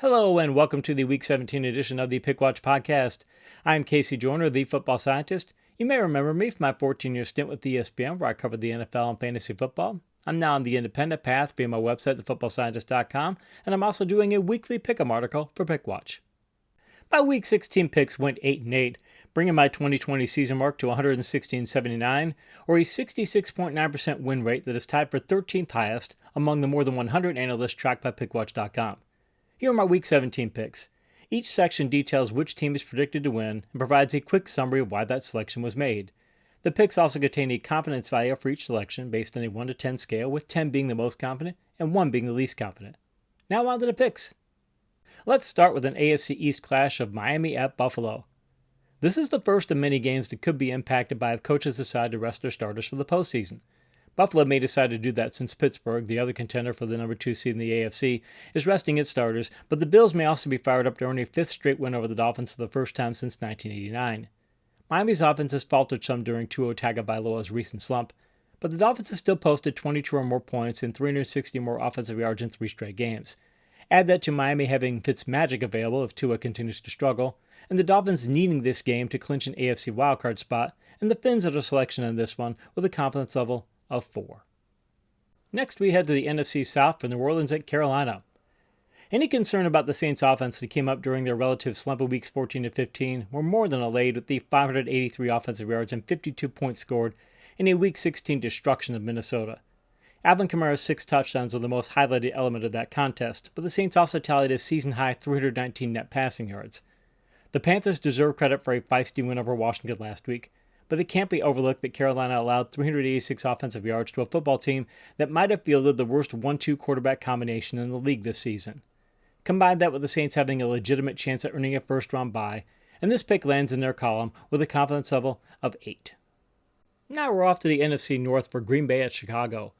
Hello and welcome to the Week 17 edition of the Pickwatch podcast. I'm Joyner, the football scientist. You may remember me from my 14-year stint with ESPN where I covered the NFL and fantasy football. I'm now on the independent path via my website, thefootballscientist.com, and I'm also doing a weekly pick'em article for Pickwatch. My Week 16 picks went 8-8, bringing my 2020 season mark to 116.79, or a 66.9% win rate that is tied for 13th highest among the more than 100 analysts tracked by Pickwatch.com. Here are my Week 17 picks. Each section details which team is predicted to win and provides a quick summary of why that selection was made. The picks also contain a confidence value for each selection based on a 1 to 10 scale, with 10 being the most confident and 1 being the least confident. Now on to the picks. Let's start with an AFC East clash of Miami at Buffalo. This is the first of many games that could be impacted by if coaches decide to rest their starters for the postseason. Buffalo may decide to do that since Pittsburgh, the other contender for the number 2 seed in the AFC, is resting its starters, but the Bills may also be fired up to earn a 5th straight win over the Dolphins for the first time since 1989. Miami's offense has faltered some during Tua Tagovailoa's recent slump, but the Dolphins have still posted 22 or more points and 360 more offensive yards in 3 straight games. Add that to Miami having Fitzmagic available if Tua continues to struggle, and the Dolphins needing this game to clinch an AFC wildcard spot, and the Finns at a selection in this one with a confidence level of 4. Next, we head to the NFC South for New Orleans at Carolina. Any concern about the Saints' offense that came up during their relative slump of weeks 14 to 15 were more than allayed with the 583 offensive yards and 52 points scored in a Week 16 destruction of Minnesota. Alvin Kamara's 6 touchdowns are the most highlighted element of that contest, but the Saints also tallied a season-high 319 net passing yards. The Panthers deserve credit for a feisty win over Washington last week, but it can't be overlooked that Carolina allowed 386 offensive yards to a football team that might have fielded the worst 1-2 quarterback combination in the league this season. Combine that with the Saints having a legitimate chance at earning a first-round bye, and this pick lands in their column with a confidence level of 8. Now we're off to the NFC North for Green Bay at Chicago.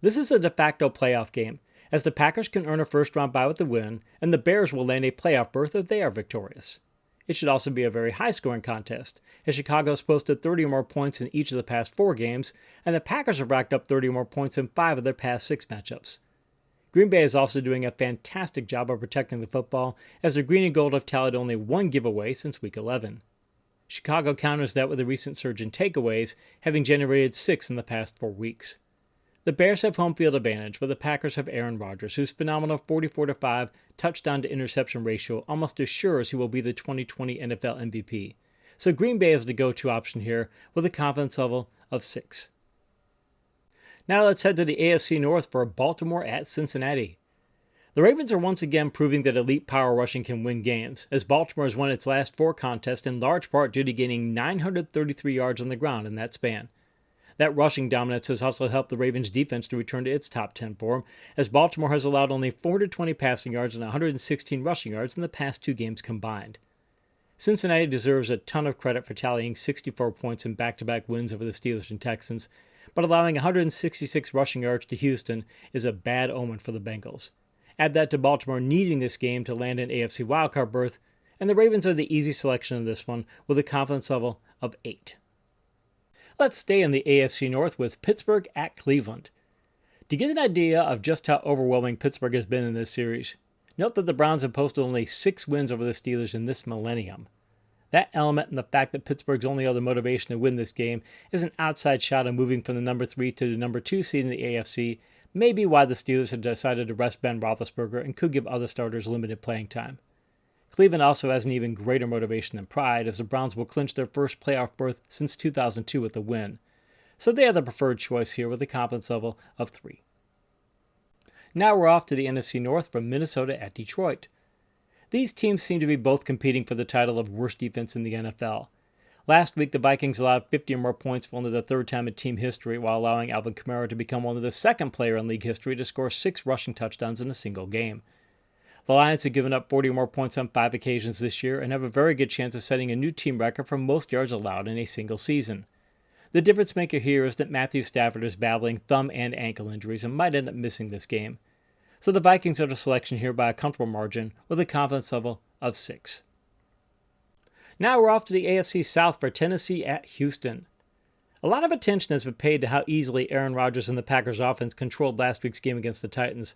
This is a de facto playoff game, as the Packers can earn a first-round bye with a win, and the Bears will land a playoff berth if they are victorious. It should also be a very high-scoring contest, as Chicago has posted 30 or more points in each of the past 4 games, and the Packers have racked up 30 or more points in 5 of their past 6 matchups. Green Bay is also doing a fantastic job of protecting the football, as the green and gold have tallied only 1 giveaway since Week 11. Chicago counters that with a recent surge in takeaways, having generated 6 in the past 4 weeks. The Bears have home field advantage, but the Packers have Aaron Rodgers, whose phenomenal 44-5 touchdown-to-interception ratio almost assures he will be the 2020 NFL MVP. So Green Bay is the go-to option here with a confidence level of 6. Now let's head to the AFC North for Baltimore at Cincinnati. The Ravens are once again proving that elite power rushing can win games, as Baltimore has won its last 4 contests in large part due to gaining 933 yards on the ground in that span. That rushing dominance has also helped the Ravens' defense to return to its top 10 form, as Baltimore has allowed only 420 passing yards and 116 rushing yards in the past 2 games combined. Cincinnati deserves a ton of credit for tallying 64 points in back-to-back wins over the Steelers and Texans, but allowing 166 rushing yards to Houston is a bad omen for the Bengals. Add that to Baltimore needing this game to land an AFC wildcard berth, and the Ravens are the easy selection in this one with a confidence level of 8. Let's stay in the AFC North with Pittsburgh at Cleveland. To get an idea of just how overwhelming Pittsburgh has been in this series, note that the Browns have posted only 6 wins over the Steelers in this millennium. That element and the fact that Pittsburgh's only other motivation to win this game is an outside shot of moving from the number 3 to the number 2 seed in the AFC may be why the Steelers have decided to rest Ben Roethlisberger and could give other starters limited playing time. Cleveland also has an even greater motivation than pride, as the Browns will clinch their first playoff berth since 2002 with a win. So they are the preferred choice here with a confidence level of 3. Now we're off to the NFC North from Minnesota at Detroit. These teams seem to be both competing for the title of worst defense in the NFL. Last week, the Vikings allowed 50 or more points for only the 3rd time in team history, while allowing Alvin Kamara to become only the 2nd player in league history to score 6 rushing touchdowns in a single game. The Lions have given up 40 or more points on 5 occasions this year and have a very good chance of setting a new team record for most yards allowed in a single season. The difference maker here is that Matthew Stafford is battling thumb and ankle injuries and might end up missing this game. So the Vikings are the selection here by a comfortable margin with a confidence level of 6. Now we're off to the AFC South for Tennessee at Houston. A lot of attention has been paid to how easily Aaron Rodgers and the Packers offense controlled last week's game against the Titans,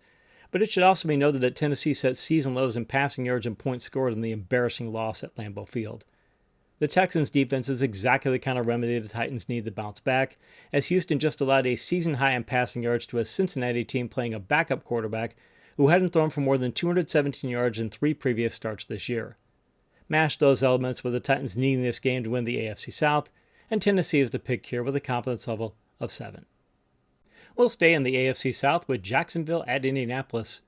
But it should also be noted that Tennessee set season lows in passing yards and points scored in the embarrassing loss at Lambeau Field. The Texans' defense is exactly the kind of remedy the Titans need to bounce back, as Houston just allowed a season high in passing yards to a Cincinnati team playing a backup quarterback who hadn't thrown for more than 217 yards in 3 previous starts this year. Mash those elements with the Titans needing this game to win the AFC South, and Tennessee is the pick here with a confidence level of 7. We'll stay in the AFC South with Jacksonville at Indianapolis.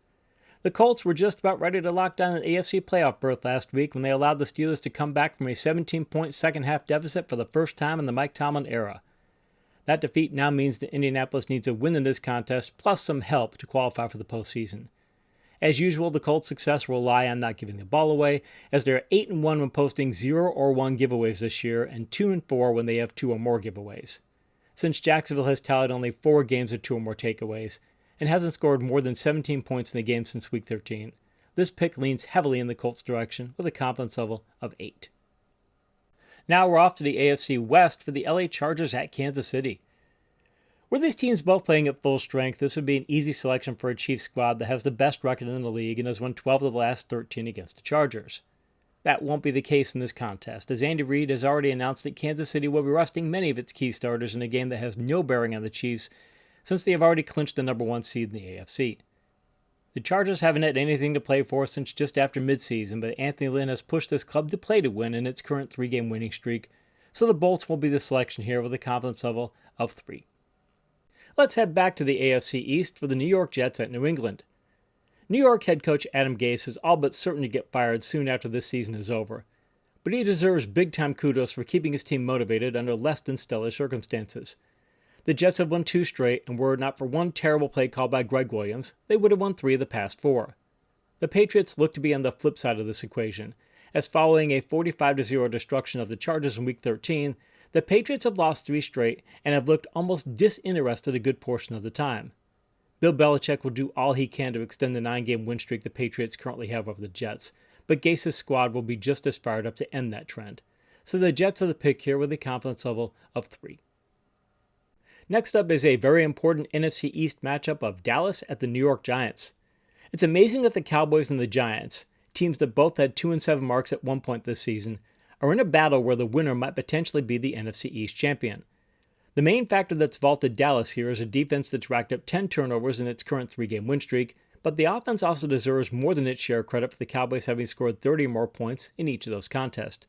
The Colts were just about ready to lock down an AFC playoff berth last week when they allowed the Steelers to come back from a 17-point second-half deficit for the first time in the Mike Tomlin era. That defeat now means that Indianapolis needs a win in this contest, plus some help to qualify for the postseason. As usual, the Colts' success will rely on not giving the ball away, as they are 8-1 when posting 0 or 1 giveaways this year, and 2-4 when they have 2 or more giveaways. Since Jacksonville has tallied only 4 games of 2 or more takeaways, and hasn't scored more than 17 points in the game since Week 13, this pick leans heavily in the Colts' direction with a confidence level of 8. Now we're off to the AFC West for the LA Chargers at Kansas City. Were these teams both playing at full strength, this would be an easy selection for a Chiefs squad that has the best record in the league and has won 12 of the last 13 against the Chargers. That won't be the case in this contest, as Andy Reid has already announced that Kansas City will be resting many of its key starters in a game that has no bearing on the Chiefs, since they have already clinched the number 1 seed in the AFC. The Chargers haven't had anything to play for since just after midseason, but Anthony Lynn has pushed this club to play to win in its current 3-game winning streak, so the Bolts will be the selection here with a confidence level of 3. Let's head back to the AFC East for the New York Jets at New England. New York head coach Adam Gase is all but certain to get fired soon after this season is over, but he deserves big-time kudos for keeping his team motivated under less than stellar circumstances. The Jets have won 2 straight, and were it not for one terrible play called by Greg Williams, they would have won 3 of the past 4. The Patriots look to be on the flip side of this equation, as following a 45-0 destruction of the Chargers in Week 13, the Patriots have lost 3 straight and have looked almost disinterested a good portion of the time. Bill Belichick will do all he can to extend the 9-game win streak the Patriots currently have over the Jets, but Gase's squad will be just as fired up to end that trend. So the Jets are the pick here with a confidence level of 3. Next up is a very important NFC East matchup of Dallas at the New York Giants. It's amazing that the Cowboys and the Giants, teams that both had 2-7 marks at one point this season, are in a battle where the winner might potentially be the NFC East champion. The main factor that's vaulted Dallas here is a defense that's racked up 10 turnovers in its current 3-game win streak, but the offense also deserves more than its share of credit for the Cowboys having scored 30 or more points in each of those contests.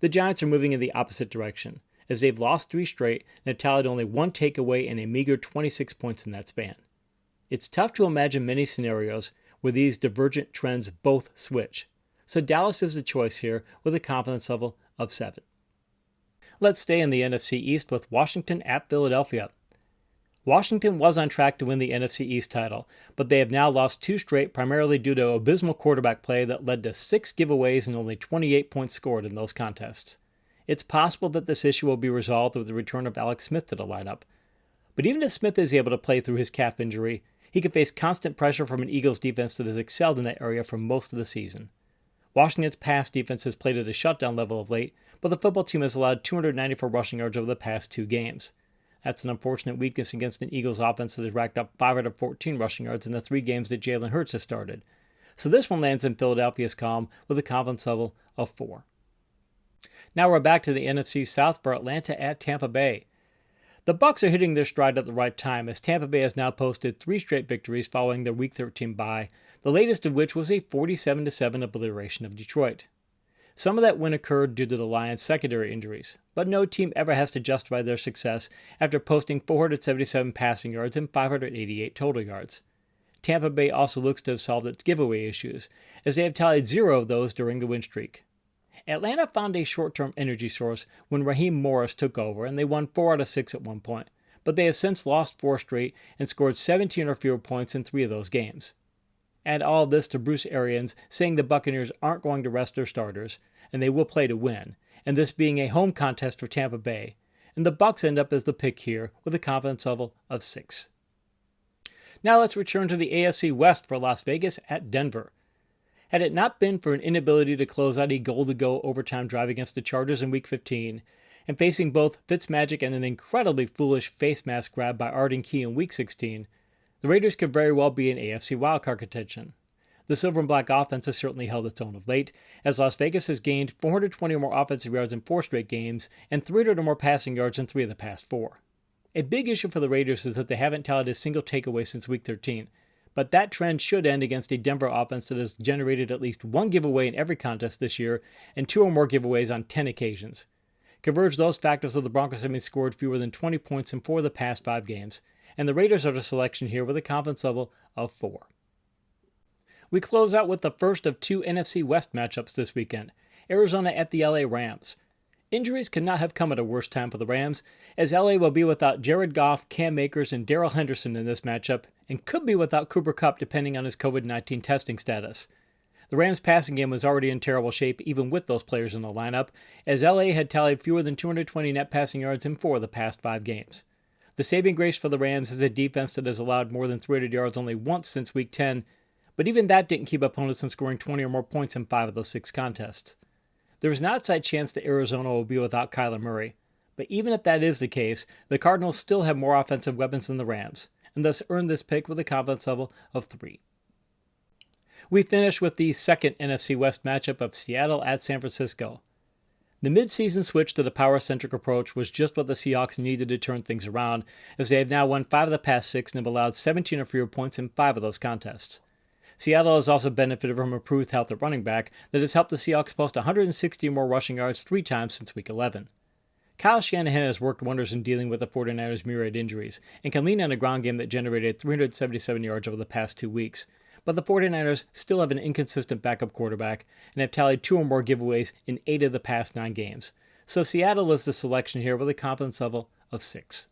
The Giants are moving in the opposite direction, as they've lost 3 straight and have tallied only 1 takeaway and a meager 26 points in that span. It's tough to imagine many scenarios where these divergent trends both switch, so Dallas is the choice here with a confidence level of 7. Let's stay in the NFC East with Washington at Philadelphia. Washington was on track to win the NFC East title, but they have now lost 2 straight primarily due to abysmal quarterback play that led to 6 giveaways and only 28 points scored in those contests. It's possible that this issue will be resolved with the return of Alex Smith to the lineup. But even if Smith is able to play through his calf injury, he could face constant pressure from an Eagles defense that has excelled in that area for most of the season. Washington's pass defense has played at a shutdown level of late, but the football team has allowed 294 rushing yards over the past 2 games. That's an unfortunate weakness against an Eagles offense that has racked up 5 out of 14 rushing yards in the 3 games that Jalen Hurts has started. So this one lands in Philadelphia's column with a confidence level of 4. Now we're back to the NFC South for Atlanta at Tampa Bay. The Bucs are hitting their stride at the right time, as Tampa Bay has now posted 3 straight victories following their Week 13 bye, the latest of which was a 47-7 obliteration of Detroit. Some of that win occurred due to the Lions' secondary injuries, but no team ever has to justify their success after posting 477 passing yards and 588 total yards. Tampa Bay also looks to have solved its giveaway issues, as they have tallied 0 of those during the win streak. Atlanta found a short-term energy source when Raheem Morris took over, and they won 4 out of 6 at one point, but they have since lost 4 straight and scored 17 or fewer points in 3 of those games. Add all this to Bruce Arians saying the Buccaneers aren't going to rest their starters, and they will play to win, and this being a home contest for Tampa Bay, and the Bucs end up as the pick here with a confidence level of 6. Now let's return to the AFC West for Las Vegas at Denver. Had it not been for an inability to close out a goal-to-go overtime drive against the Chargers in Week 15, and facing both Fitzmagic and an incredibly foolish face mask grab by Arden Key in Week 16, The Raiders could very well be in AFC wildcard contention. The Silver and Black offense has certainly held its own of late, as Las Vegas has gained 420 or more offensive yards in 4 straight games and 300 or more passing yards in 3 of the past 4. A big issue for the Raiders is that they haven't tallied a single takeaway since Week 13, but that trend should end against a Denver offense that has generated at least 1 giveaway in every contest this year and 2 or more giveaways on 10 occasions. Converge those factors of the Broncos having scored fewer than 20 points in 4 of the past 5 games, and the Raiders are the selection here with a confidence level of 4. We close out with the first of 2 NFC West matchups this weekend, Arizona at the LA Rams. Injuries could not have come at a worse time for the Rams, as LA will be without Jared Goff, Cam Akers, and Darrell Henderson in this matchup, and could be without Cooper Kupp depending on his COVID-19 testing status. The Rams' passing game was already in terrible shape even with those players in the lineup, as LA had tallied fewer than 220 net passing yards in 4 of the past 5 games. The saving grace for the Rams is a defense that has allowed more than 300 yards only once since Week 10, but even that didn't keep opponents from scoring 20 or more points in 5 of those 6 contests. There is an outside chance that Arizona will be without Kyler Murray, but even if that is the case, the Cardinals still have more offensive weapons than the Rams, and thus earned this pick with a confidence level of 3. We finish with the second NFC West matchup of Seattle at San Francisco. The midseason switch to the power-centric approach was just what the Seahawks needed to turn things around, as they have now won 5 of the past 6 and have allowed 17 or fewer points in 5 of those contests. Seattle has also benefited from improved health at running back that has helped the Seahawks post 160 more rushing yards 3 times since Week 11. Kyle Shanahan has worked wonders in dealing with the 49ers' myriad injuries and can lean on a ground game that generated 377 yards over the past 2 weeks, but the 49ers still have an inconsistent backup quarterback and have tallied 2 or more giveaways in 8 of the past 9 games, so Seattle is the selection here with a confidence level of 6.